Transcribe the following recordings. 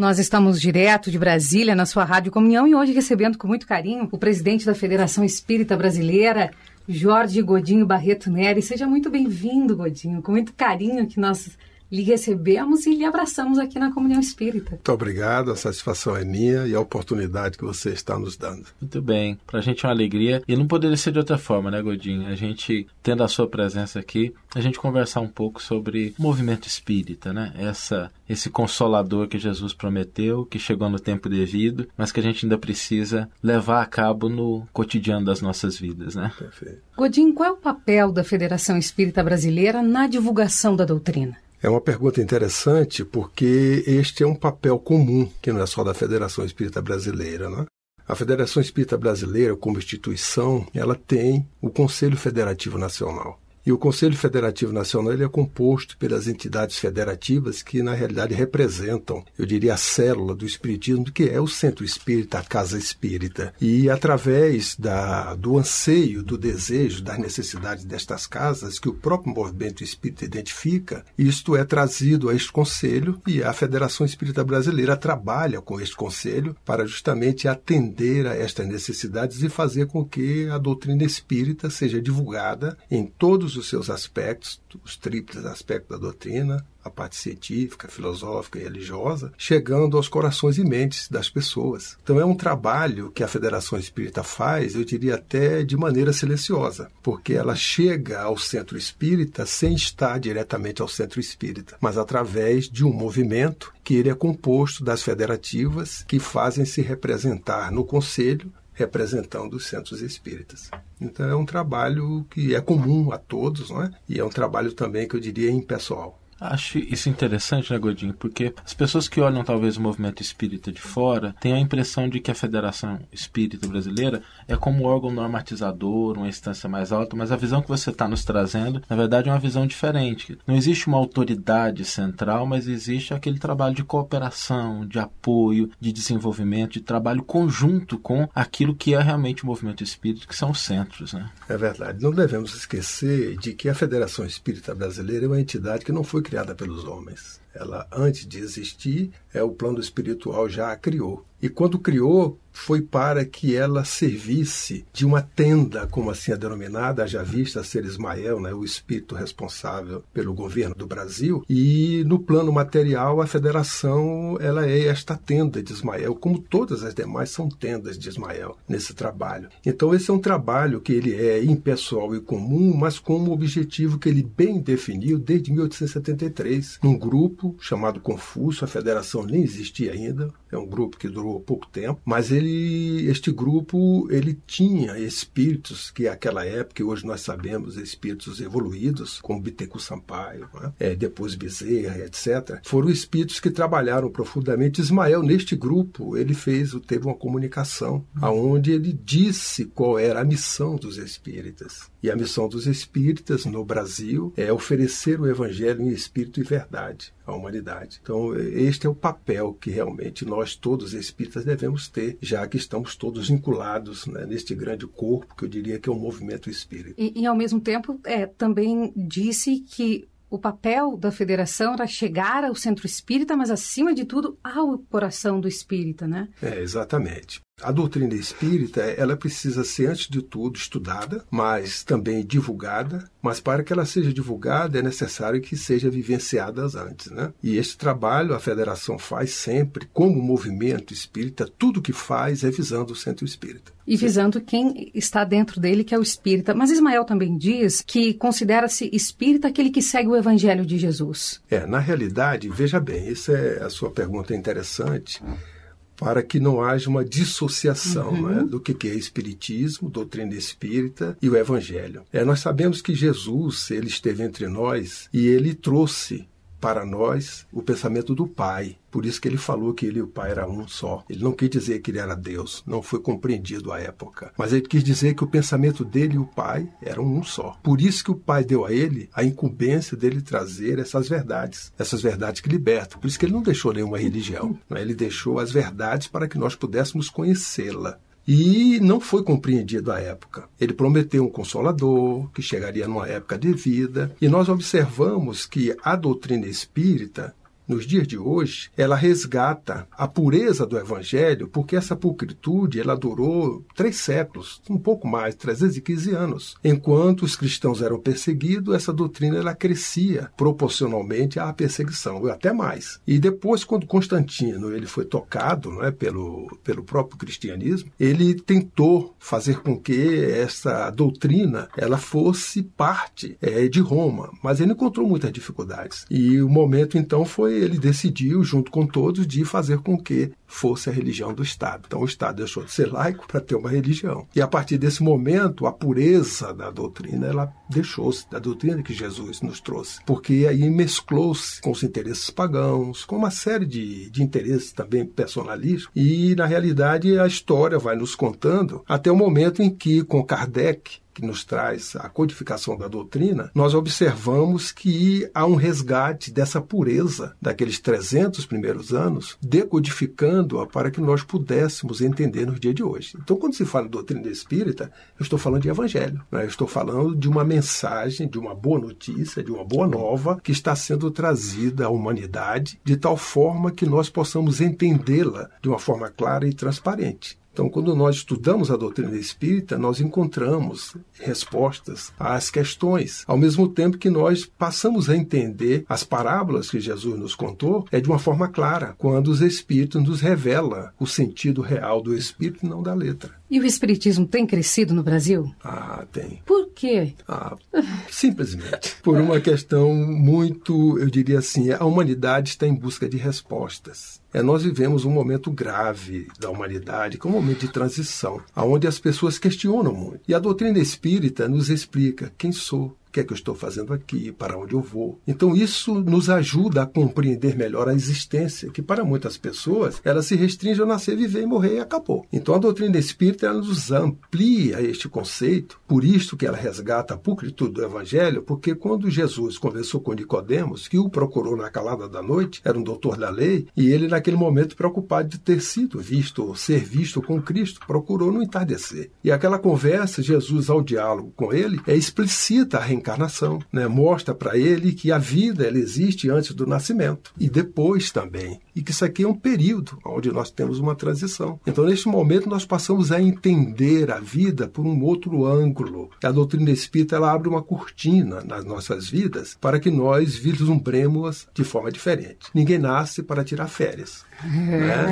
Nós estamos direto de Brasília, na sua Rádio Comunhão, e hoje recebendo com muito carinho o presidente da Federação Espírita Brasileira, Jorge Godinho Barreto Neri. Seja muito bem-vindo, Godinho, com muito carinho que nós lhe recebemos e lhe abraçamos aqui na Comunhão Espírita. Muito obrigado, a satisfação é minha e a oportunidade que você está nos dando. Muito bem, para a gente é uma alegria e não poderia ser de outra forma, né, Godinho? A gente, tendo a sua presença aqui, a gente conversar um pouco sobre o movimento espírita, né? Esse consolador que Jesus prometeu, que chegou no tempo devido, mas que a gente ainda precisa levar a cabo no cotidiano das nossas vidas, né? Perfeito. Godinho, qual é o papel da Federação Espírita Brasileira na divulgação da doutrina? É uma pergunta interessante porque este é um papel comum, que não é só da Federação Espírita Brasileira, né? A Federação Espírita Brasileira, como instituição, ela tem o Conselho Federativo Nacional. E o Conselho Federativo Nacional ele é composto pelas entidades federativas que, na realidade, representam, eu diria, a célula do espiritismo, que é o Centro Espírita, a Casa Espírita. E, através do anseio, do desejo, das necessidades destas casas, que o próprio movimento espírita identifica, isto é trazido a este Conselho e a Federação Espírita Brasileira trabalha com este Conselho para justamente atender a estas necessidades e fazer com que a doutrina espírita seja divulgada em todos os seus aspectos, os tríplices aspectos da doutrina, a parte científica, filosófica e religiosa, chegando aos corações e mentes das pessoas. Então é um trabalho que a Federação Espírita faz, eu diria até de maneira silenciosa, porque ela chega ao centro espírita sem estar diretamente ao centro espírita, mas através de um movimento que ele é composto das federativas que fazem se representar no Conselho, representando os centros espíritas. Então é um trabalho que é comum a todos, não é? E é um trabalho também que eu diria impessoal. Acho isso interessante, né, Godinho? Porque as pessoas que olham talvez o movimento espírita de fora têm a impressão de que a Federação Espírita Brasileira é como um órgão normatizador, uma instância mais alta, mas a visão que você está nos trazendo, na verdade, é uma visão diferente. Não existe uma autoridade central, mas existe aquele trabalho de cooperação, de apoio, de desenvolvimento, de trabalho conjunto com aquilo que é realmente o movimento espírita, que são os centros, né? É verdade. Não devemos esquecer de que a Federação Espírita Brasileira é uma entidade que não foi criada pelos homens. Ela, antes de existir, o plano espiritual já a criou. E quando criou, foi para que ela servisse de uma tenda, como assim é denominada, já vista ser Ismael, né, o espírito responsável pelo governo do Brasil. E no plano material, a federação ela é esta tenda de Ismael, como todas as demais são tendas de Ismael nesse trabalho. Então esse é um trabalho que ele é impessoal e comum, mas com um objetivo que ele bem definiu desde 1873, num grupo chamado Confúcio. A federação nem existia ainda, é um grupo que durou pouco tempo, mas este grupo ele tinha espíritos que naquela época, e hoje nós sabemos, espíritos evoluídos, como Bittencourt Sampaio, né? Depois Bezerra, etc. Foram espíritos que trabalharam profundamente. Ismael, neste grupo, ele teve uma comunicação, onde ele disse qual era a missão dos espíritas. E a missão dos espíritas no Brasil é oferecer o evangelho em espírito e verdade à humanidade. Então, este é o papel que realmente nós, todos espíritas, devemos ter, já que estamos todos vinculados, né, neste grande corpo, que eu diria que é o movimento espírita. E ao mesmo tempo, também disse que o papel da federação era chegar ao centro espírita, mas, acima de tudo, ao coração do espírita, né? Exatamente. A doutrina espírita, ela precisa ser, antes de tudo, estudada, mas também divulgada. Mas para que ela seja divulgada, é necessário que seja vivenciada antes, né? E este trabalho a federação faz sempre, como movimento espírita, tudo que faz é visando o centro espírita. E visando quem está dentro dele, que é o espírita. Mas Ismael também diz que considera-se espírita aquele que segue o evangelho de Jesus. Na realidade, veja bem, a sua pergunta é interessante, para que não haja uma dissociação, né, do que é espiritismo, doutrina espírita e o evangelho. Nós sabemos que Jesus, ele esteve entre nós e ele trouxe para nós o pensamento do Pai. Por isso que ele falou que ele e o Pai eram um só. Ele não quis dizer que ele era Deus, não foi compreendido à época. Mas ele quis dizer que o pensamento dele e o Pai eram um só. Por isso que o Pai deu a ele a incumbência dele trazer essas verdades que libertam. Por isso que ele não deixou nenhuma religião. Ele deixou as verdades para que nós pudéssemos conhecê-la. E não foi compreendido à época. Ele prometeu um consolador, que chegaria numa época devida. E nós observamos que a doutrina espírita, nos dias de hoje, ela resgata a pureza do Evangelho, porque essa pulcritude ela durou 3 séculos, um pouco mais, 315 anos. Enquanto os cristãos eram perseguidos, essa doutrina ela crescia proporcionalmente à perseguição, até mais. E depois, quando Constantino ele foi tocado, né, pelo próprio cristianismo, ele tentou fazer com que essa doutrina ela fosse parte de Roma, mas ele encontrou muitas dificuldades. E o momento, então, ele decidiu, junto com todos, de fazer com que fosse a religião do Estado. Então, o Estado deixou de ser laico para ter uma religião. E, a partir desse momento, a pureza da doutrina, ela deixou-se, da doutrina que Jesus nos trouxe. Porque aí mesclou-se com os interesses pagãos, com uma série de interesses também personalistas. E, na realidade, a história vai nos contando até o momento em que, com Kardec, que nos traz a codificação da doutrina, nós observamos que há um resgate dessa pureza daqueles 300 primeiros anos, decodificando-a para que nós pudéssemos entender no dia de hoje. Então, quando se fala em doutrina espírita, eu estou falando de evangelho, né? Eu estou falando de uma mensagem, de uma boa notícia, de uma boa nova que está sendo trazida à humanidade de tal forma que nós possamos entendê-la de uma forma clara e transparente. Então, quando nós estudamos a doutrina espírita, nós encontramos respostas às questões, ao mesmo tempo que nós passamos a entender as parábolas que Jesus nos contou de uma forma clara, quando os espíritos nos revelam o sentido real do espírito e não da letra. E o espiritismo tem crescido no Brasil? Tem. Por quê? Simplesmente por uma questão muito, eu diria assim, a humanidade está em busca de respostas. Nós vivemos um momento grave da humanidade, que é um momento de transição, onde as pessoas questionam muito. E a doutrina espírita nos explica quem sou, o que é que eu estou fazendo aqui, para onde eu vou. Então isso nos ajuda a compreender melhor a existência, que para muitas pessoas ela se restringe a nascer, viver e morrer e acabou. Então a doutrina espírita ela nos amplia este conceito, por isso que ela resgata a pulcritude do Evangelho, porque quando Jesus conversou com Nicodemos, que o procurou na calada da noite, era um doutor da lei, e ele naquele momento preocupado de ter sido visto, ou ser visto com Cristo, procurou no entardecer. E aquela conversa, Jesus ao diálogo com ele, explicita a reencarnação, né? Mostra para ele que a vida ela existe antes do nascimento e depois também, e que isso aqui é um período onde nós temos uma transição. Então, neste momento, nós passamos a entender a vida por um outro ângulo. A doutrina espírita ela abre uma cortina nas nossas vidas para que nós vislumbremos de forma diferente. Ninguém nasce para tirar férias.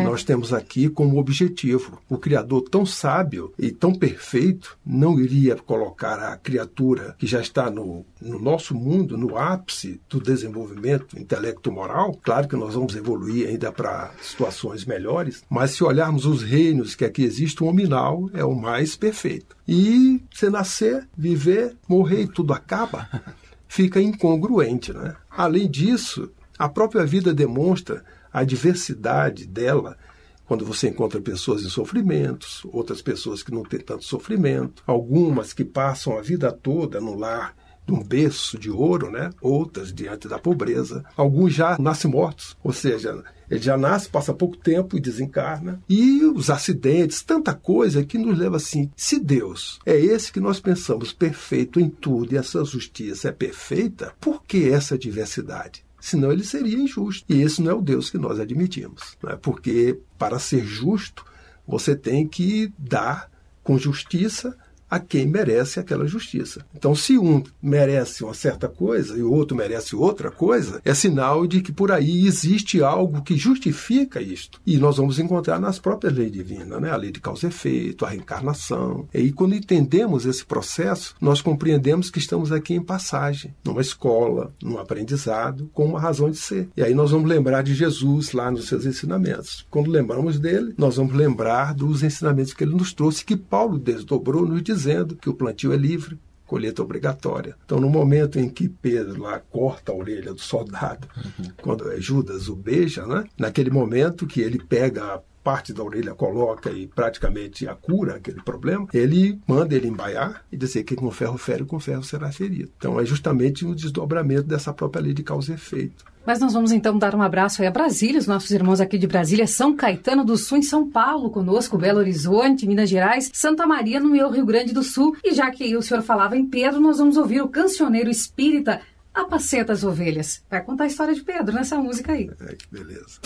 Nós temos aqui como objetivo, o Criador tão sábio e tão perfeito não iria colocar a criatura que já está no nosso mundo, no ápice do desenvolvimento intelecto-moral. Claro que nós vamos evoluir ainda para situações melhores, mas se olharmos os reinos que aqui existem, o hominal é o mais perfeito. E se nascer, viver, morrer e tudo acaba, fica incongruente, né? Além disso, a própria vida demonstra a diversidade dela, quando você encontra pessoas em sofrimentos, outras pessoas que não têm tanto sofrimento, algumas que passam a vida toda no lar de um berço de ouro, né? Outras diante da pobreza, alguns já nascem mortos, ou seja, ele já nasce, passa pouco tempo e desencarna. E os acidentes, tanta coisa que nos leva assim, se Deus é esse que nós pensamos perfeito em tudo e essa justiça é perfeita, por que essa diversidade? Senão ele seria injusto. E esse não é o Deus que nós admitimos, né? Porque para ser justo, você tem que dar com justiça a quem merece aquela justiça. Então, se um merece uma certa coisa e o outro merece outra coisa, é sinal de que por aí existe algo que justifica isto. E nós vamos encontrar nas próprias leis divinas, né? A lei de causa e efeito, a reencarnação. E quando entendemos esse processo, nós compreendemos que estamos aqui em passagem, numa escola, num aprendizado, com uma razão de ser. E aí nós vamos lembrar de Jesus lá nos seus ensinamentos. Quando lembramos dele, nós vamos lembrar dos ensinamentos que ele nos trouxe, que Paulo desdobrou, nos dizendo que o plantio é livre, colheita obrigatória. Então, no momento em que Pedro lá corta a orelha do soldado, quando Judas o beija, né? Naquele momento que ele pega a parte da orelha, coloca e praticamente a cura aquele problema, ele manda ele embaiar e dizer que com ferro fere, com ferro será ferido. Então, é justamente o desdobramento dessa própria lei de causa e efeito. Mas nós vamos então dar um abraço aí a Brasília, os nossos irmãos aqui de Brasília, São Caetano do Sul, em São Paulo, conosco, Belo Horizonte, Minas Gerais, Santa Maria, no meu Rio Grande do Sul. E já que o senhor falava em Pedro, nós vamos ouvir o cancioneiro espírita Apacenta as ovelhas. Vai contar a história de Pedro nessa música aí. Que beleza.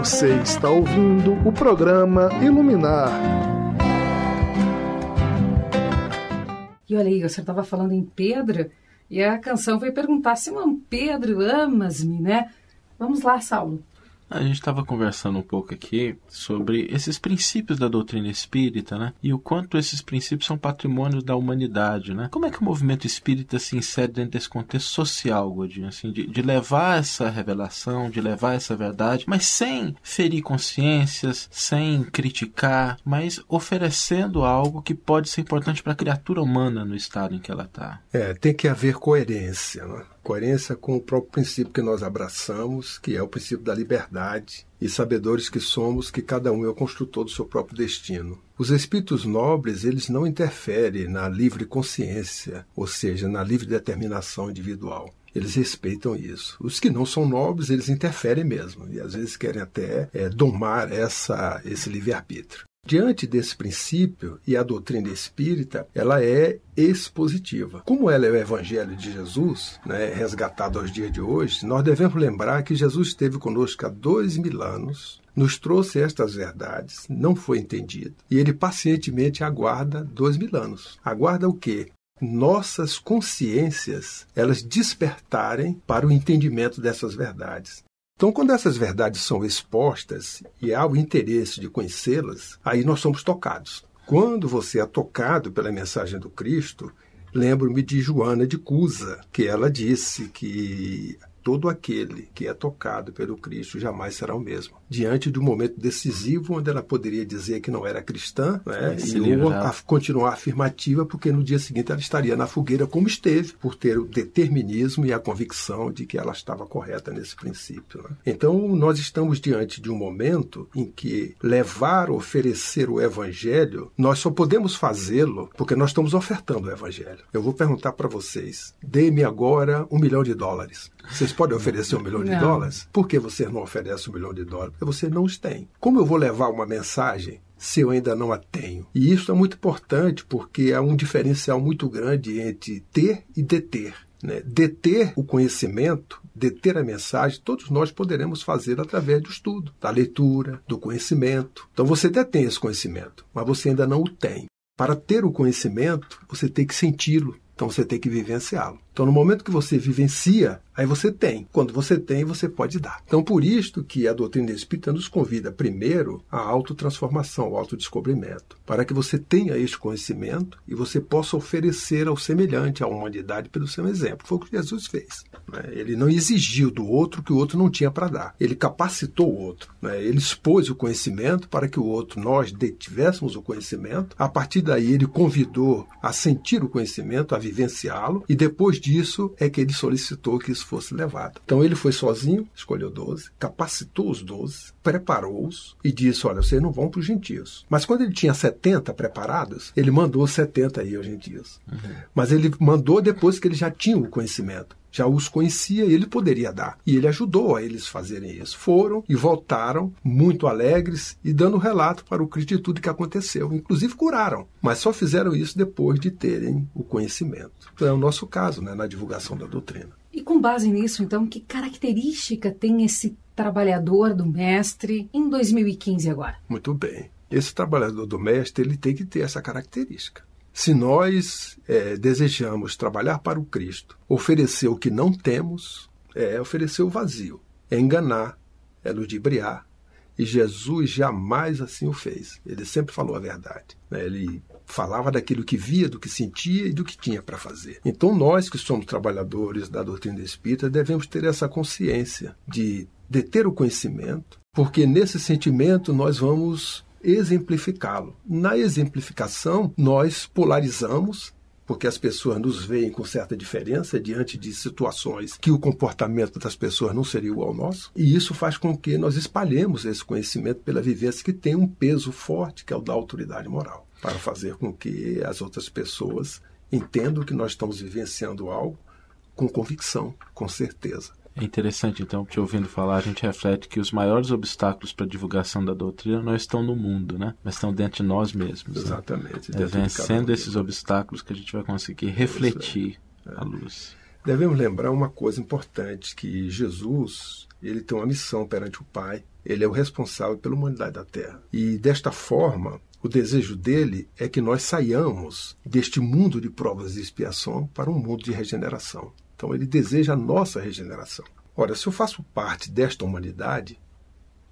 Você está ouvindo o programa Iluminar. E olha aí, você estava falando em Pedro e a canção foi perguntar: Simão Pedro, amas-me, né? Vamos lá, Saulo. A gente estava conversando um pouco aqui sobre esses princípios da doutrina espírita, né? E o quanto esses princípios são patrimônio da humanidade, né? Como é que o movimento espírita se insere dentro desse contexto social, Godinho? Assim, de levar essa revelação, de levar essa verdade, mas sem ferir consciências, sem criticar, mas oferecendo algo que pode ser importante para a criatura humana no estado em que ela está. Tem que haver coerência, né? Coerência com o próprio princípio que nós abraçamos, que é o princípio da liberdade, e sabedores que somos que cada um é o construtor do seu próprio destino. Os espíritos nobres, eles não interferem na livre consciência, ou seja, na livre determinação individual. Eles respeitam isso. Os que não são nobres, eles interferem mesmo. E às vezes querem até domar esse livre-arbítrio. Diante desse princípio, e a doutrina espírita, ela é expositiva. Como ela é o Evangelho de Jesus, né, resgatado aos dias de hoje, nós devemos lembrar que Jesus esteve conosco há 2000 anos, nos trouxe estas verdades, não foi entendido, e ele pacientemente aguarda 2000 anos. Aguarda o quê? Nossas consciências, elas despertarem para o entendimento dessas verdades. Então, quando essas verdades são expostas e há o interesse de conhecê-las, aí nós somos tocados. Quando você é tocado pela mensagem do Cristo, lembro-me de Joana de Cusa, que ela disse que todo aquele que é tocado pelo Cristo jamais será o mesmo. Diante de um momento decisivo onde ela poderia dizer que não era cristã, né, e continuar afirmativa, porque no dia seguinte ela estaria na fogueira como esteve, por ter o determinismo e a convicção de que ela estava correta nesse princípio. Né? Então, nós estamos diante de um momento em que oferecer o Evangelho, nós só podemos fazê-lo porque nós estamos ofertando o Evangelho. Eu vou perguntar para vocês, dê-me agora $1 milhão. Vocês podem oferecer $1 milhão? Por que você não oferece $1 milhão? Porque você não os tem. Como eu vou levar uma mensagem se eu ainda não a tenho? E isso é muito importante porque há um diferencial muito grande entre ter e deter. Né? Deter o conhecimento, deter a mensagem, todos nós poderemos fazer através do estudo, da leitura, do conhecimento. Então você detém esse conhecimento, mas você ainda não o tem. Para ter o conhecimento, você tem que senti-lo. Então você tem que vivenciá-lo. Então no momento que você vivencia, aí você tem. Quando você tem, você pode dar. Então por isto que a doutrina espírita nos convida primeiro à autotransformação, ao autodescobrimento, para que você tenha este conhecimento e você possa oferecer ao semelhante, à humanidade, pelo seu exemplo. Foi o que Jesus fez. Ele não exigiu do outro o que o outro não tinha para dar. Ele capacitou o outro. Ele expôs o conhecimento para que o outro, nós detivéssemos o conhecimento. A partir daí ele convidou a sentir o conhecimento, a vivenciá-lo, e depois disso é que ele solicitou que isso fosse levado. Então ele foi sozinho, escolheu 12, capacitou os 12, preparou-os e disse, olha, vocês não vão para os gentios. Mas quando ele tinha 70 preparados, ele mandou 70 aí aos gentios. Mas ele mandou depois que ele já tinha o conhecimento. Já os conhecia e ele poderia dar. E ele ajudou a eles fazerem isso. Foram e voltaram muito alegres e dando relato para o Cristo de tudo que aconteceu. Inclusive curaram. Mas só fizeram isso depois de terem o conhecimento. Então é o nosso caso, né, na divulgação da doutrina. E com base nisso, então, que característica tem esse trabalhador do mestre em 2015 agora? Muito bem. Esse trabalhador do mestre, ele tem que ter essa característica. Se nós desejamos trabalhar para o Cristo, oferecer o que não temos, é oferecer o vazio, é enganar, é ludibriar. E Jesus jamais assim o fez. Ele sempre falou a verdade. Ele falava daquilo que via, do que sentia e do que tinha para fazer. Então nós que somos trabalhadores da doutrina espírita devemos ter essa consciência de deter o conhecimento, porque nesse sentimento nós vamos exemplificá-lo. Na exemplificação, nós polarizamos, porque as pessoas nos veem com certa diferença diante de situações que o comportamento das pessoas não seria igual ao nosso, e isso faz com que nós espalhemos esse conhecimento pela vivência que tem um peso forte, que é o da autoridade moral, para fazer com que as outras pessoas entendam que nós estamos vivenciando algo com convicção, com certeza. É interessante, então, te ouvindo falar, a gente reflete que os maiores obstáculos para a divulgação da doutrina não estão no mundo, né? Mas estão dentro de nós mesmos. Exatamente. Né? Vencendo esses obstáculos que a gente vai conseguir refletir a luz. Devemos lembrar uma coisa importante, que Jesus, ele tem uma missão perante o Pai, ele é o responsável pela humanidade da Terra. E desta forma, o desejo dele é que nós saiamos deste mundo de provas e expiação para um mundo de regeneração. Então ele deseja a nossa regeneração. Ora, se eu faço parte desta humanidade,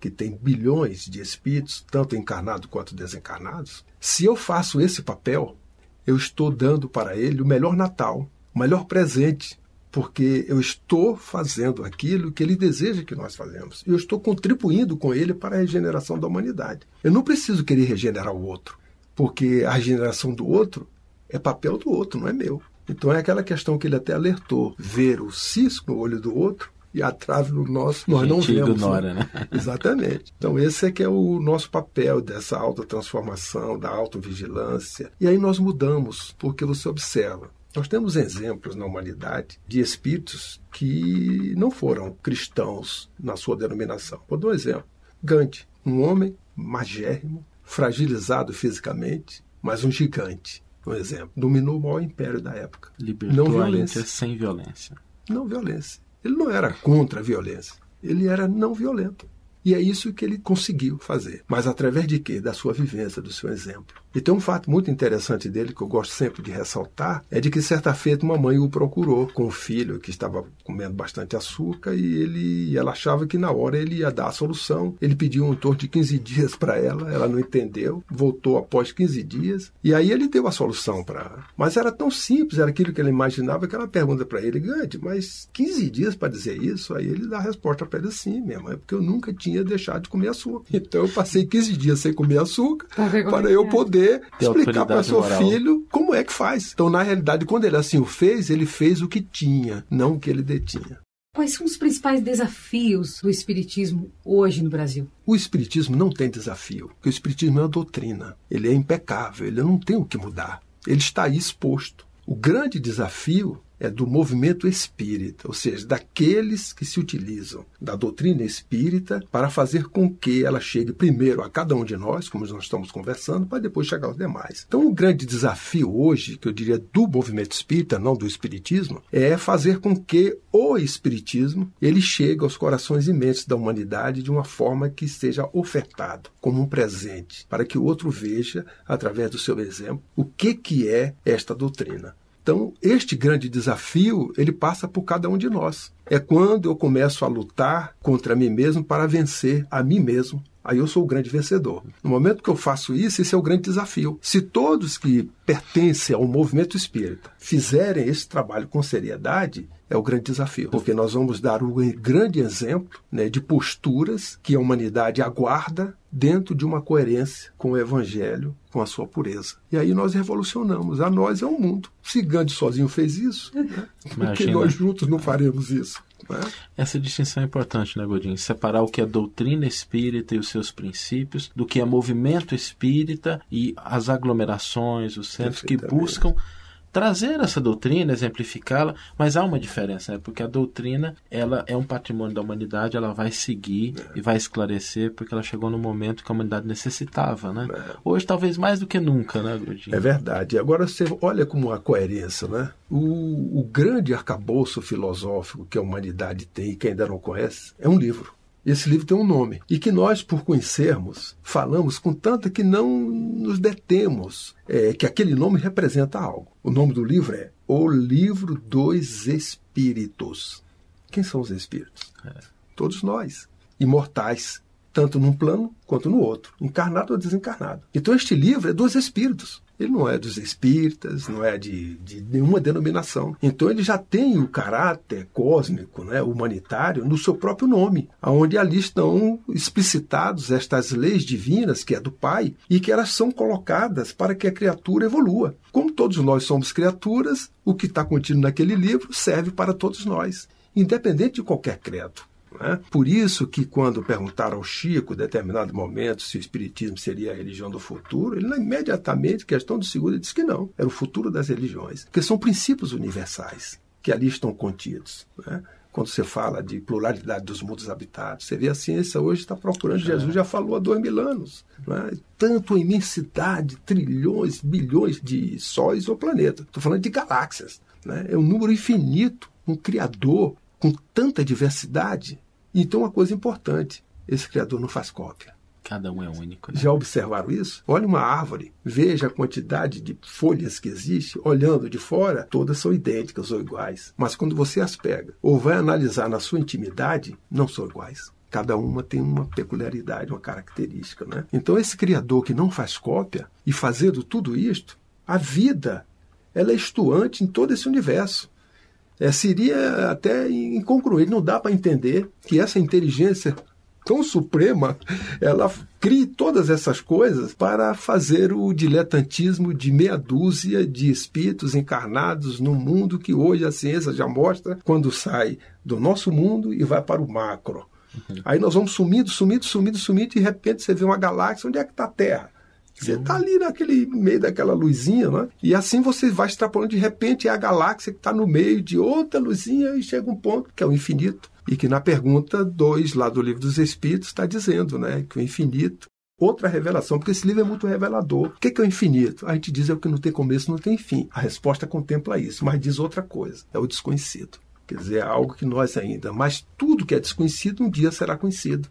que tem bilhões de espíritos, tanto encarnados quanto desencarnados, se eu faço esse papel, eu estou dando para ele o melhor Natal, o melhor presente, porque eu estou fazendo aquilo que ele deseja que nós façamos. Eu estou contribuindo com ele para a regeneração da humanidade. Eu não preciso querer regenerar o outro, porque a regeneração do outro é papel do outro, não é meu. Então é aquela questão que ele até alertou, ver o cisco no olho do outro e a trave no nosso, nós não vemos. Ignora, né? Exatamente. Então esse é que é o nosso papel dessa autotransformação, da autovigilância. E aí nós mudamos, porque você observa, Nós temos exemplos na humanidade de espíritos que não foram cristãos na sua denominação. Vou dar um exemplo. Gandhi, um homem magérrimo, fragilizado fisicamente, mas um gigante. Um exemplo. Dominou o maior império da época. Libertou não violência. Sem violência. Não violência. Ele não era contra a violência. Ele era não violento. E é isso que ele conseguiu fazer. Mas através de quê? Da sua vivência, do seu exemplo. E tem um fato muito interessante dele, que eu gosto sempre de ressaltar, é de que certa feita uma mãe o procurou com o filho, que estava comendo bastante açúcar, e ela achava que na hora ele ia dar a solução. Ele pediu em torno de 15 dias para ela não entendeu, voltou após 15 dias, e aí ele deu a solução para ela. Mas era tão simples, era aquilo que ela imaginava, que ela pergunta para ele, Gandhi, mas 15 dias para dizer isso? Aí ele dá a resposta para ele assim, minha mãe, porque eu nunca tinha deixado de comer açúcar. Então eu passei 15 dias sem comer açúcar para eu poder explicar para seu filho como é que faz. Então, na realidade, quando ele assim o fez, ele fez o que tinha, não o que ele detinha. Quais são os principais desafios do espiritismo hoje no Brasil? O espiritismo não tem desafio, porque o espiritismo é uma doutrina. Ele é impecável, ele não tem o que mudar. Ele está aí exposto. O grande desafio é do movimento espírita, ou seja, daqueles que se utilizam da doutrina espírita para fazer com que ela chegue primeiro a cada um de nós, como nós estamos conversando, para depois chegar aos demais. Então, o grande desafio hoje, que eu diria do movimento espírita, não do espiritismo, é fazer com que o espiritismo ele chegue aos corações e mentes da humanidade de uma forma que seja ofertado como um presente, para que o outro veja, através do seu exemplo, o que é esta doutrina. Então, este grande desafio, ele passa por cada um de nós. É quando eu começo a lutar contra mim mesmo para vencer a mim mesmo. Aí eu sou o grande vencedor. No momento que eu faço isso, esse é o grande desafio. Se todos que pertencem ao movimento espírita fizerem esse trabalho com seriedade, é o grande desafio. Porque nós vamos dar um grande exemplo, né, de posturas que a humanidade aguarda dentro de uma coerência com o Evangelho, com a sua pureza. E aí nós revolucionamos. A nós é o mundo. Se Gandhi sozinho fez isso, né, porque nós juntos não faremos isso. Né? Essa distinção é importante, né, Godinho? Separar o que é doutrina espírita e os seus princípios do que é movimento espírita e as aglomerações, os centros que buscam trazer essa doutrina, exemplificá-la, mas há uma diferença, né? Porque a doutrina ela é um patrimônio da humanidade, ela vai seguir e vai esclarecer, porque ela chegou no momento que a humanidade necessitava, né? Hoje, talvez mais do que nunca, né, Godinho? É verdade. Agora você olha como a coerência, né? O grande arcabouço filosófico que a humanidade tem, e que ainda não conhece, é um livro. Esse livro tem um nome, e que nós, por conhecermos, falamos com tanta que não nos detemos, que aquele nome representa algo. O nome do livro é O Livro dos Espíritos. Quem são os espíritos? Todos nós, imortais, tanto num plano quanto no outro, encarnado ou desencarnado. Então este livro é dos espíritos. Ele não é dos espíritas, não é de nenhuma denominação. Então ele já tem o caráter cósmico, né, humanitário, no seu próprio nome, onde ali estão explicitados estas leis divinas, que é do Pai, e que elas são colocadas para que a criatura evolua. Como todos nós somos criaturas, o que está contido naquele livro serve para todos nós, independente de qualquer credo. Por isso que quando perguntaram ao Chico, em determinado momento, se o espiritismo seria a religião do futuro, ele imediatamente, questão de segundo, disse que não, era o futuro das religiões, porque são princípios universais que ali estão contidos. Quando você fala de pluralidade dos mundos habitados, você vê a ciência hoje está procurando, Jesus já falou há 2000 anos, tanto a imensidade, trilhões, bilhões de sóis ou planetas, estou falando de galáxias, é um número infinito, um Criador com tanta diversidade. Então, uma coisa importante, esse Criador não faz cópia. Cada um é único. Né? Já observaram isso? Olha uma árvore, veja a quantidade de folhas que existe, olhando de fora, todas são idênticas ou iguais. Mas quando você as pega, ou vai analisar na sua intimidade, não são iguais. Cada uma tem uma peculiaridade, uma característica. Então, esse Criador que não faz cópia, e fazendo tudo isto, a vida, ela é estuante em todo esse universo. Seria até incongruente, não dá para entender que essa inteligência tão suprema, ela crie todas essas coisas para fazer o diletantismo de meia dúzia de espíritos encarnados no mundo que hoje a ciência já mostra quando sai do nosso mundo e vai para o macro. Aí nós vamos sumindo, e de repente você vê uma galáxia, onde é que está a Terra? Você está ali naquele meio daquela luzinha, né? E assim você vai extrapolando, de repente é a galáxia que está no meio de outra luzinha e chega um ponto que é o infinito. E que na pergunta 2, lá do Livro dos Espíritos, está dizendo, né, que o infinito, outra revelação, porque esse livro é muito revelador. O que é o infinito? A gente diz é o que não tem começo, não tem fim. A resposta contempla isso, mas diz outra coisa, é o desconhecido. Quer dizer, é algo que nós ainda, mas tudo que é desconhecido um dia será conhecido.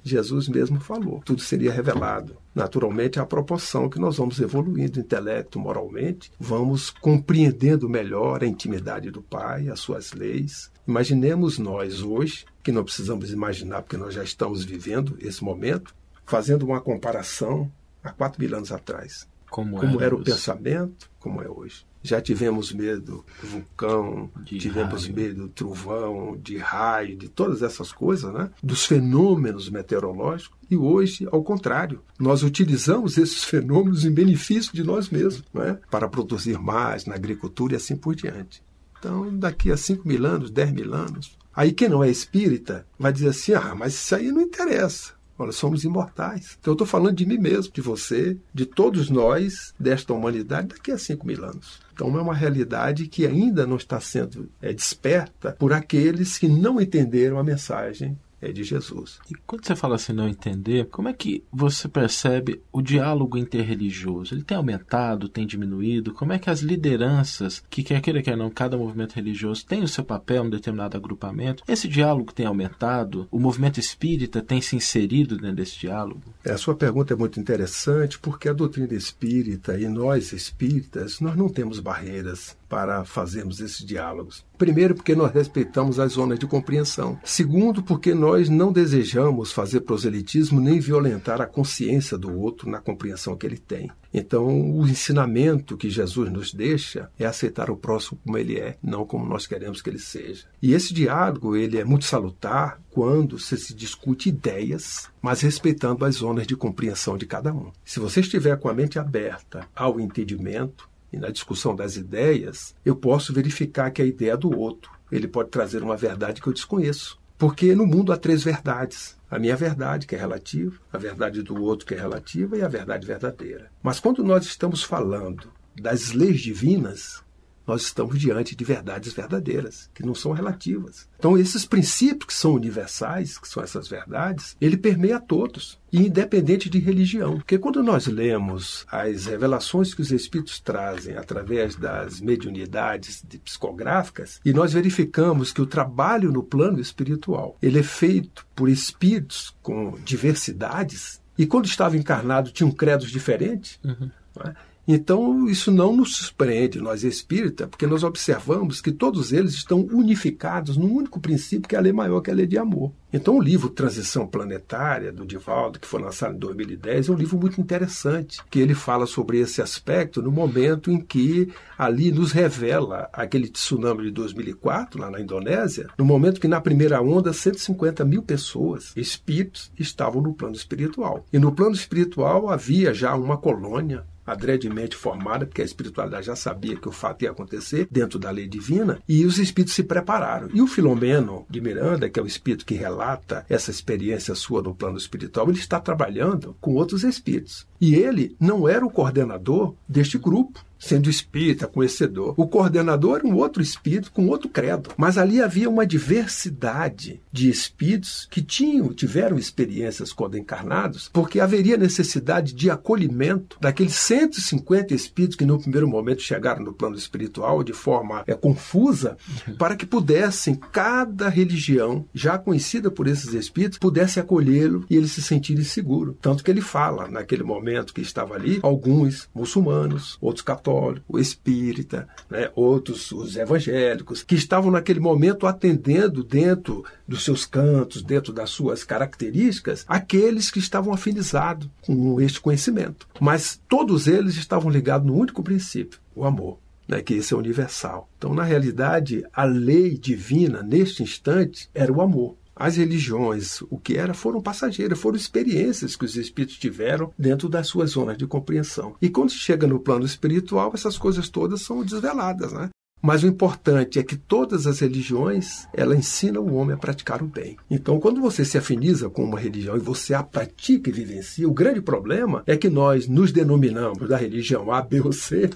Jesus mesmo falou, tudo seria revelado. Naturalmente, à proporção que nós vamos evoluindo intelecto, moralmente, vamos compreendendo melhor a intimidade do Pai, as suas leis. Imaginemos nós hoje, que não precisamos imaginar porque nós já estamos vivendo esse momento, fazendo uma comparação há 4.000 anos atrás. Como era o pensamento, como é hoje. Já tivemos medo do vulcão, tivemos medo do trovão, de raio, de todas essas coisas, né? Dos fenômenos meteorológicos. E hoje, ao contrário, nós utilizamos esses fenômenos em benefício de nós mesmos, né? Para produzir mais na agricultura e assim por diante. Então, daqui a 5.000 anos, 10.000 anos, aí quem não é espírita vai dizer assim, mas isso aí não interessa. Olha, somos imortais. Então eu estou falando de mim mesmo, de você, de todos nós, desta humanidade, daqui a 5.000 anos. Então é uma realidade que ainda não está sendo desperta por aqueles que não entenderam a mensagem de Jesus. E quando você fala assim, não entender, como é que você percebe o diálogo interreligioso? Ele tem aumentado, tem diminuído? Como é que as lideranças, que quer queira, quer não, cada movimento religioso tem o seu papel em um determinado agrupamento? Esse diálogo tem aumentado? O movimento espírita tem se inserido dentro desse diálogo? A sua pergunta é muito interessante, porque a doutrina espírita e nós espíritas, nós não temos barreiras para fazermos esses diálogos. Primeiro, porque nós respeitamos as zonas de compreensão. Segundo, porque nós não desejamos fazer proselitismo nem violentar a consciência do outro na compreensão que ele tem. Então, o ensinamento que Jesus nos deixa é aceitar o próximo como ele é, não como nós queremos que ele seja. E esse diálogo ele é muito salutar quando se discute ideias, mas respeitando as zonas de compreensão de cada um. Se você estiver com a mente aberta ao entendimento, e na discussão das ideias, eu posso verificar que a ideia é do outro. Ele pode trazer uma verdade que eu desconheço. Porque no mundo há 3 verdades. A minha verdade, que é relativa, a verdade do outro, que é relativa, e a verdade verdadeira. Mas quando nós estamos falando das leis divinas, nós estamos diante de verdades verdadeiras, que não são relativas. Então, esses princípios que são universais, que são essas verdades, ele permeia a todos, e independente de religião. Porque quando nós lemos as revelações que os Espíritos trazem através das mediunidades psicográficas, e nós verificamos que o trabalho no plano espiritual, ele é feito por espíritos com diversidades, e quando estava encarnado tinham credos diferentes, não é? Então, isso não nos surpreende, nós espíritas, porque nós observamos que todos eles estão unificados num único princípio, que é a lei maior, que é a lei de amor. Então, o livro Transição Planetária, do Divaldo, que foi lançado em 2010, é um livro muito interessante, que ele fala sobre esse aspecto no momento em que ali nos revela aquele tsunami de 2004, lá na Indonésia, no momento que na primeira onda 150.000 pessoas, espíritos, estavam no plano espiritual. E no plano espiritual havia já uma colônia adredemente formada, porque a espiritualidade já sabia que o fato ia acontecer dentro da lei divina, e os espíritos se prepararam. E o Filomeno de Miranda, que é o espírito que relata essa experiência sua no plano espiritual, ele está trabalhando com outros espíritos. E ele não era o coordenador deste grupo, sendo espírita, conhecedor. O coordenador era um outro espírito com outro credo. Mas ali havia uma diversidade de espíritos que tiveram experiências quando encarnados, porque haveria necessidade de acolhimento daqueles 150 espíritos que no primeiro momento chegaram no plano espiritual de forma confusa, para que pudessem, cada religião já conhecida por esses espíritos, pudesse acolhê-lo e eles se sentirem seguros. Tanto que ele fala, naquele momento que estava ali, alguns muçulmanos, outros católicos, espírita, né, outros os evangélicos, que estavam naquele momento atendendo dentro dos seus cantos, dentro das suas características, aqueles que estavam afinizados com este conhecimento. Mas todos eles estavam ligados no único princípio, o amor, né, que esse é universal. Então, na realidade, a lei divina, neste instante, era o amor. As religiões, o que era, foram passageiras, foram experiências que os espíritos tiveram dentro das suas zonas de compreensão. E quando chega no plano espiritual, essas coisas todas são desveladas, né? Mas o importante é que todas as religiões, ela ensina o homem a praticar o bem. Então, quando você se afiniza com uma religião e você a pratica e vivencia, o grande problema é que nós nos denominamos da religião A, B ou C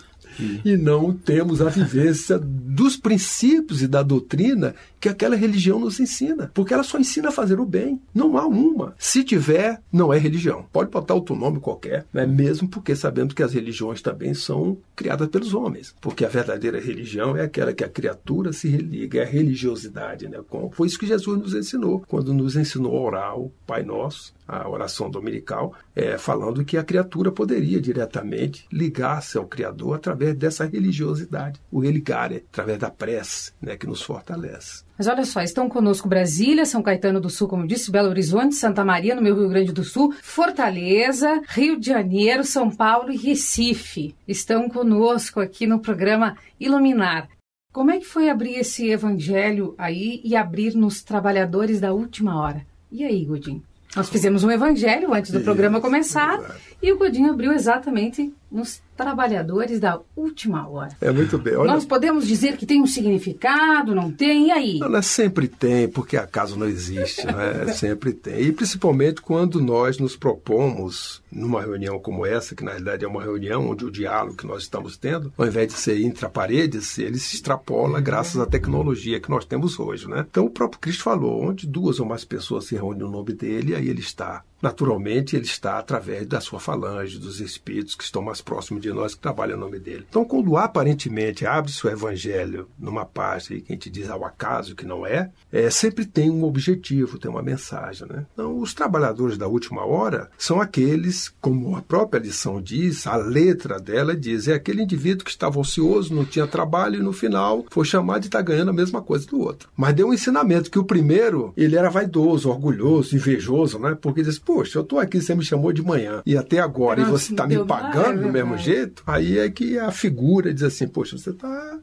e não temos a vivência dos princípios e da doutrina que aquela religião nos ensina. Porque ela só ensina a fazer o bem. Não há uma. Se tiver, não é religião. Pode botar outro nome qualquer, né? Mesmo porque sabemos que as religiões também são criadas pelos homens. Porque a verdadeira religião é aquela que a criatura se religa, é a religiosidade, né? Foi isso que Jesus nos ensinou, quando nos ensinou a orar o Pai Nosso, a oração dominical, falando que a criatura poderia diretamente ligar-se ao Criador através dessa religiosidade, o religare, através da prece, né, que nos fortalece. Mas olha só, estão conosco Brasília, São Caetano do Sul, como disse, Belo Horizonte, Santa Maria, no meu Rio Grande do Sul, Fortaleza, Rio de Janeiro, São Paulo e Recife. Estão conosco aqui no programa Iluminar. Como é que foi abrir esse evangelho aí e abrir nos trabalhadores da última hora? E aí, Godinho? Nós fizemos um evangelho antes do programa começar e o Godinho abriu exatamente nos trabalhadores da última hora. É muito bem. Olha... Nós podemos dizer que tem um significado, não tem? E aí? Não, sempre tem, porque acaso não existe, né? Sempre tem. E principalmente quando nós nos propomos, numa reunião como essa, que na realidade é uma reunião onde o diálogo que nós estamos tendo, ao invés de ser intra-paredes, ele se extrapola graças à tecnologia que nós temos hoje, né? Então o próprio Cristo falou, onde 2 ou mais pessoas se reúnem no nome dele, aí ele está. Naturalmente, ele está através da sua falange, dos espíritos que estão mais próximos de nós, que trabalham em nome dele. Então, quando aparentemente abre-se o evangelho numa página que a gente diz ao acaso, que não é, sempre tem um objetivo, tem uma mensagem, né? Então, os trabalhadores da última hora são aqueles, como a própria lição diz, a letra dela diz, é aquele indivíduo que estava ocioso, não tinha trabalho e no final foi chamado e está ganhando a mesma coisa do outro. Mas deu um ensinamento que o primeiro, ele era vaidoso, orgulhoso, invejoso, né? Porque diz, poxa, eu estou aqui, você me chamou de manhã e até agora, e você está me pagando do mesmo jeito, aí é que a figura diz assim, poxa,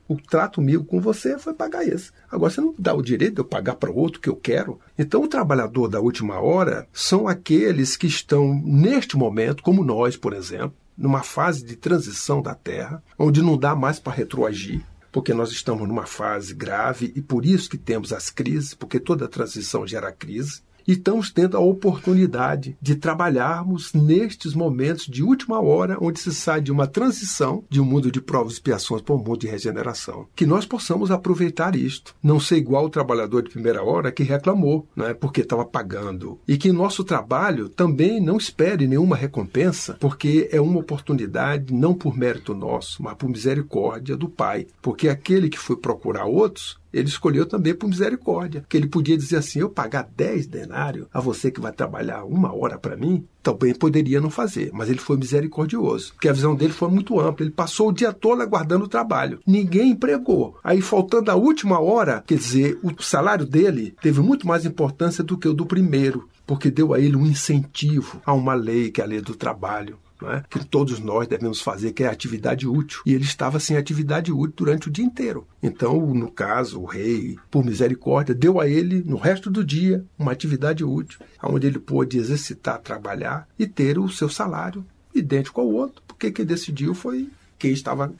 o trato meu com você foi pagar esse. Agora você não dá o direito de eu pagar para o outro que eu quero. Então o trabalhador da última hora são aqueles que estão neste momento, como nós, por exemplo, numa fase de transição da Terra, onde não dá mais para retroagir, porque nós estamos numa fase grave e por isso que temos as crises, porque toda transição gera crise. E estamos tendo a oportunidade de trabalharmos nestes momentos de última hora, onde se sai de uma transição de um mundo de provas e expiações para um mundo de regeneração. Que nós possamos aproveitar isto. Não ser igual o trabalhador de primeira hora que reclamou, né, porque estava pagando. E que nosso trabalho também não espere nenhuma recompensa, porque é uma oportunidade, não por mérito nosso, mas por misericórdia do Pai. Porque aquele que foi procurar outros, ele escolheu também por misericórdia. Que ele podia dizer assim, eu pagar 10 denários a você que vai trabalhar 1 hora para mim, também poderia não fazer. Mas ele foi misericordioso, porque a visão dele foi muito ampla. Ele passou o dia todo aguardando o trabalho. Ninguém empregou. Aí, faltando a última hora, quer dizer, o salário dele teve muito mais importância do que o do primeiro, porque deu a ele um incentivo a uma lei, que é a lei do trabalho, não é? Que todos nós devemos fazer, que é a atividade útil. E ele estava sem atividade útil durante o dia inteiro. Então, no caso, o rei, por misericórdia, deu a ele, no resto do dia, uma atividade útil, onde ele pôde exercitar, trabalhar e ter o seu salário idêntico ao outro, porque quem decidiu foi quem estava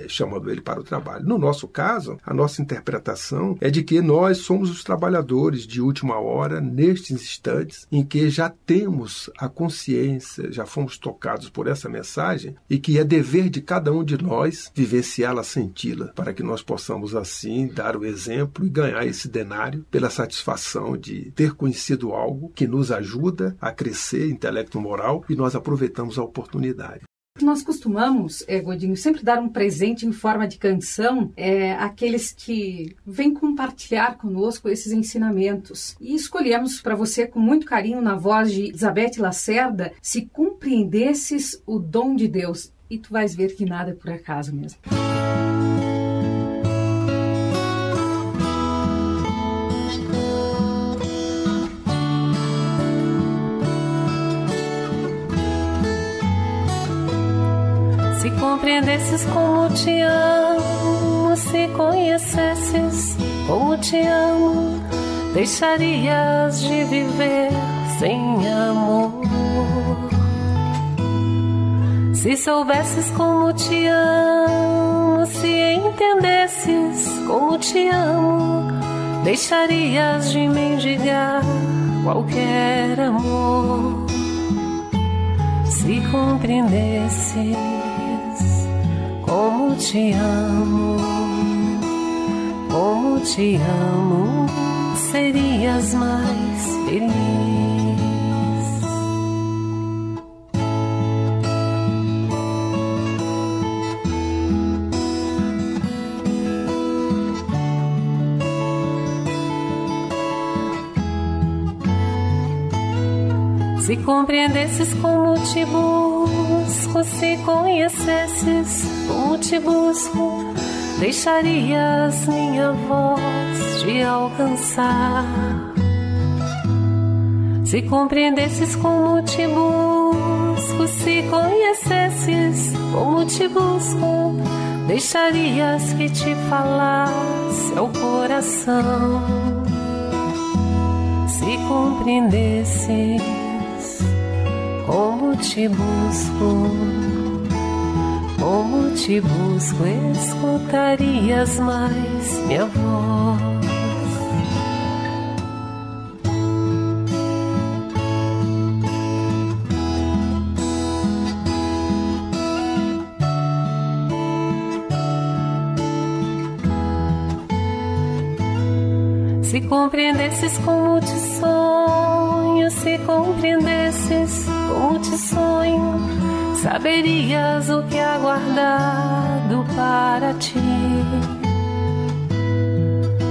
chamando ele para o trabalho. No nosso caso, a nossa interpretação é de que nós somos os trabalhadores de última hora, nestes instantes em que já temos a consciência, já fomos tocados por essa mensagem e que é dever de cada um de nós vivenciá-la, senti-la, para que nós possamos assim dar o exemplo e ganhar esse denário pela satisfação de ter conhecido algo que nos ajuda a crescer intelecto-moral e nós aproveitamos a oportunidade. Nós costumamos, Godinho, sempre dar um presente em forma de canção àqueles que vêm compartilhar conosco esses ensinamentos. E escolhemos para você, com muito carinho, na voz de Elizabeth Lacerda, Se Compreendesses o Dom de Deus. E tu vais ver que nada é por acaso mesmo. Se compreendesses como te amo, se conhecesses como te amo, deixarias de viver sem amor. Se soubesses como te amo, amo. Se entendesses como te amo, deixarias de mendigar qualquer amor. Se compreendesses como te amo, serias mais feliz. Se compreendesses como te busco, se conhecesses como te busco, deixarias minha voz te alcançar. Se compreendesses como te busco, se conhecesses como te busco, deixarias que te falasse ao coração. Se compreendesses como te busco, escutarias mais minha voz. Se compreendesses como te sonho, se compreendesses como te sonho, saberias o que há guardado para ti.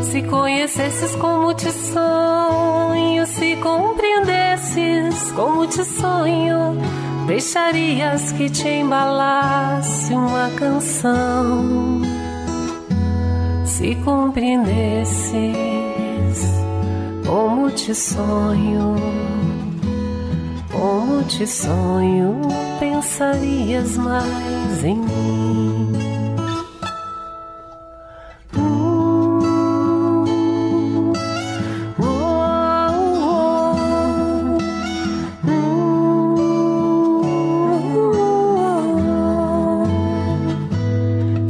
Se conhecesses como te sonho, se compreendesses como te sonho, deixarias que te embalasse uma canção. Se compreendesses como te sonho, pensarias mais em mim.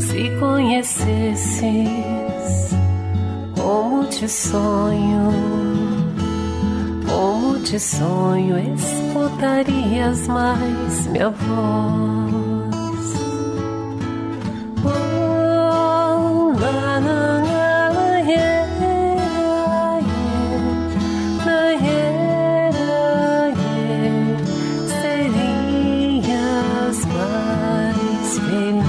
Se conhecesses como te sonho, escutarias mais minha voz. Oh, na, na, na, yeah, na, yeah, yeah. Serias mais feliz.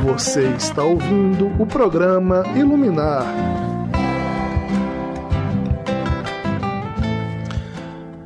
Você está ouvindo o programa Iluminar.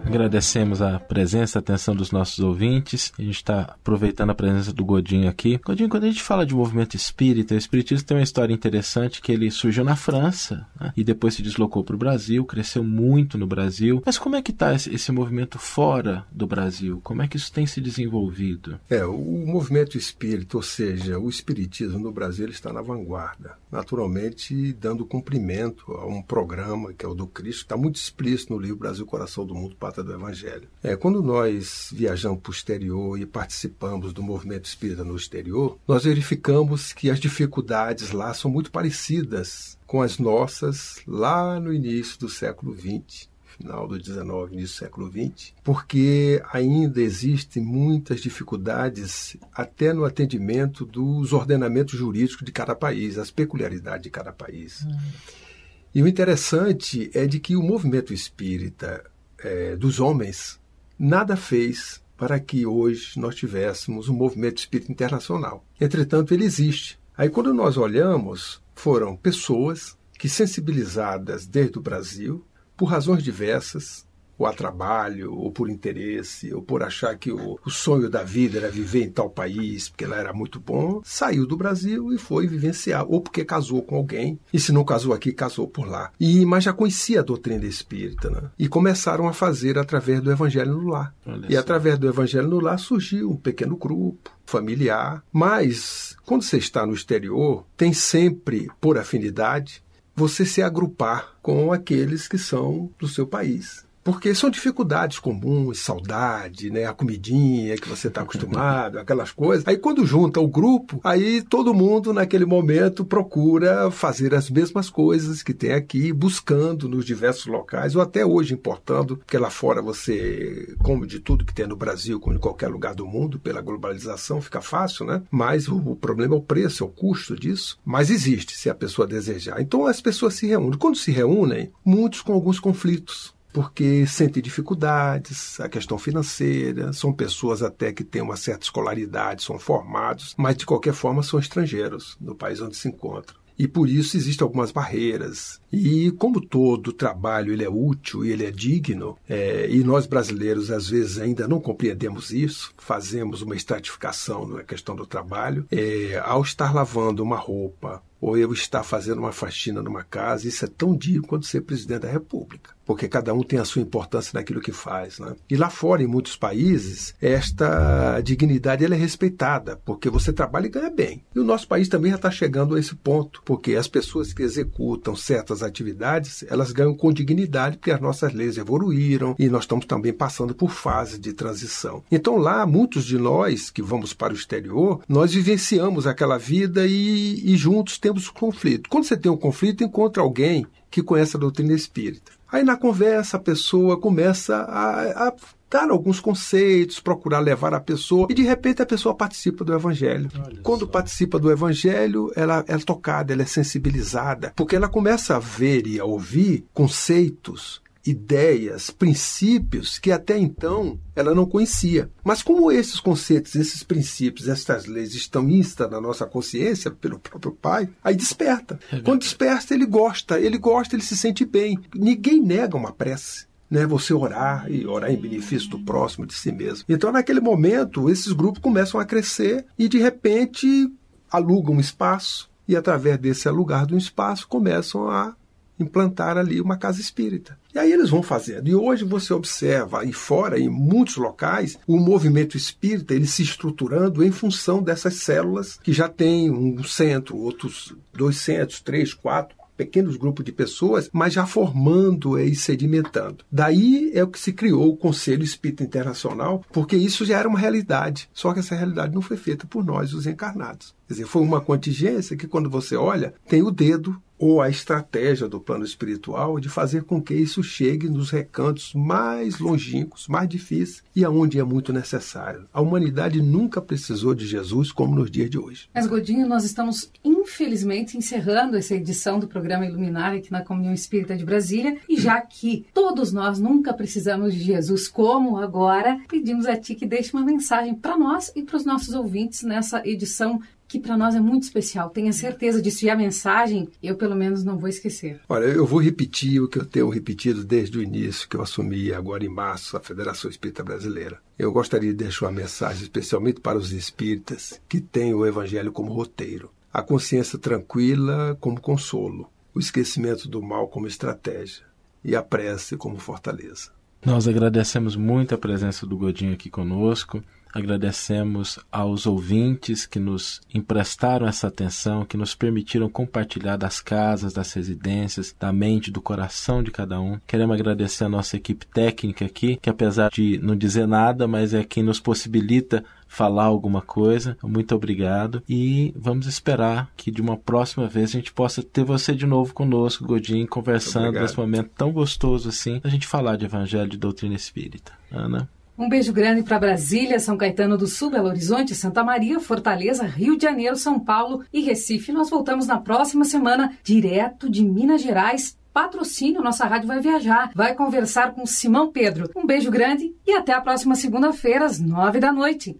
Agradecemos a presença, a atenção dos nossos ouvintes. A gente está aproveitando a presença do Godinho aqui. Godinho, quando a gente fala de movimento espírita, o espiritismo tem uma história interessante, que ele surgiu na França, né? E depois se deslocou para o Brasil, cresceu muito no Brasil. Mas como é que está esse movimento fora do Brasil? Como é que isso tem se desenvolvido? O movimento espírita, ou seja, o espiritismo no Brasil, ele está na vanguarda. Naturalmente, dando cumprimento a um programa que é o do Cristo, que está muito explícito no livro Brasil, Coração do Mundo, Pátria do Evangelho. Quando nós viajamos para o exterior e participamos do movimento espírita no exterior, nós verificamos que as dificuldades lá são muito parecidas com as nossas lá no início do século XX, final do XIX, início do século XX, porque ainda existem muitas dificuldades até no atendimento dos ordenamentos jurídicos de cada país, as peculiaridades de cada país. E o interessante é de que o movimento espírita dos homens nada fez para que hoje nós tivéssemos um movimento espírita internacional. Entretanto, ele existe. Aí, quando nós olhamos, foram pessoas que, sensibilizadas desde o Brasil, por razões diversas, ou a trabalho, ou por interesse, ou por achar que o sonho da vida era viver em tal país, porque lá era muito bom, saiu do Brasil e foi vivenciar, ou porque casou com alguém, e se não casou aqui, casou por lá. Mas já conhecia a doutrina espírita, né? E começaram a fazer através do Evangelho no Lar. E através do Evangelho no Lar surgiu um pequeno grupo familiar, mas quando você está no exterior, tem sempre, por afinidade, você se agrupar com aqueles que são do seu país. Porque são dificuldades comuns, saudade, né? A comidinha que você está acostumado, aquelas coisas. Aí quando junta o grupo, aí todo mundo naquele momento procura fazer as mesmas coisas que tem aqui, buscando nos diversos locais, ou até hoje importando, porque lá fora você come de tudo que tem no Brasil, como em qualquer lugar do mundo, pela globalização fica fácil, né? Mas o problema é o preço, é o custo disso. Mas existe, se a pessoa desejar. Então as pessoas se reúnem. Quando se reúnem, muitos com alguns conflitos, porque sentem dificuldades, a questão financeira, são pessoas até que têm uma certa escolaridade, são formados, mas de qualquer forma são estrangeiros no país onde se encontram. E por isso existem algumas barreiras. E como todo trabalho ele é útil e ele é digno, e nós brasileiros às vezes ainda não compreendemos isso, fazemos uma estratificação na questão do trabalho, ao estar lavando uma roupa, ou eu estar fazendo uma faxina numa casa, isso é tão digno quanto ser presidente da República, porque cada um tem a sua importância naquilo que faz, né? E lá fora, em muitos países, esta dignidade ela é respeitada, porque você trabalha e ganha bem. E o nosso país também já está chegando a esse ponto, porque as pessoas que executam certas atividades, elas ganham com dignidade, porque as nossas leis evoluíram e nós estamos também passando por fase de transição. Então lá, muitos de nós que vamos para o exterior, nós vivenciamos aquela vida e juntos temos conflito. Quando você tem um conflito, encontra alguém que conhece a doutrina espírita. Aí na conversa a pessoa começa a dar alguns conceitos, procurar levar a pessoa, e de repente a pessoa participa do Evangelho. Quando participa do Evangelho, ela é tocada, ela é sensibilizada, porque ela começa a ver e a ouvir conceitos, ideias, princípios que até então ela não conhecia. Mas como esses conceitos, esses princípios, essas leis estão instas na nossa consciência pelo próprio Pai, aí desperta. Quando desperta, ele gosta, ele se sente bem. Ninguém nega uma prece, né? Você orar e orar em benefício do próximo, de si mesmo. Então, naquele momento, esses grupos começam a crescer e, de repente, alugam um espaço e, através desse alugar de um espaço, começam a implantar ali uma casa espírita. E aí eles vão fazendo. E hoje você observa aí fora, em muitos locais, o movimento espírita ele se estruturando em função dessas células que já tem um centro, outros 2 centros, 3, 4, pequenos grupos de pessoas, mas já formando e sedimentando. Daí é o que se criou o Conselho Espírita Internacional, porque isso já era uma realidade. Só que essa realidade não foi feita por nós, os encarnados. Quer dizer, foi uma contingência que quando você olha, tem o dedo ou a estratégia do plano espiritual de fazer com que isso chegue nos recantos mais longínquos, mais difíceis e aonde é muito necessário. A humanidade nunca precisou de Jesus como nos dias de hoje. Mas, Godinho, nós estamos, infelizmente, encerrando essa edição do programa Iluminar aqui na Comunhão Espírita de Brasília, e já que todos nós nunca precisamos de Jesus como agora, pedimos a ti que deixe uma mensagem para nós e para os nossos ouvintes nessa edição que para nós é muito especial. Tenha certeza disso. E a mensagem, eu pelo menos não vou esquecer. Olha, eu vou repetir o que eu tenho repetido desde o início, que eu assumi agora em março a Federação Espírita Brasileira. Eu gostaria de deixar uma mensagem especialmente para os espíritas que têm o Evangelho como roteiro. A consciência tranquila como consolo, o esquecimento do mal como estratégia e a prece como fortaleza. Nós agradecemos muito a presença do Godinho aqui conosco. Agradecemos aos ouvintes que nos emprestaram essa atenção, que nos permitiram compartilhar das casas, das residências, da mente, do coração de cada um. Queremos agradecer a nossa equipe técnica aqui, que apesar de não dizer nada, mas é quem nos possibilita falar alguma coisa. Muito obrigado e vamos esperar que de uma próxima vez a gente possa ter você de novo conosco, Godinho, conversando nesse momento tão gostoso assim, a gente falar de Evangelho de Doutrina Espírita. Ana? Um beijo grande para Brasília, São Caetano do Sul, Belo Horizonte, Santa Maria, Fortaleza, Rio de Janeiro, São Paulo e Recife. Nós voltamos na próxima semana, direto de Minas Gerais. Patrocínio, nossa rádio vai viajar, vai conversar com Simão Pedro. Um beijo grande e até a próxima segunda-feira, às 9 da noite.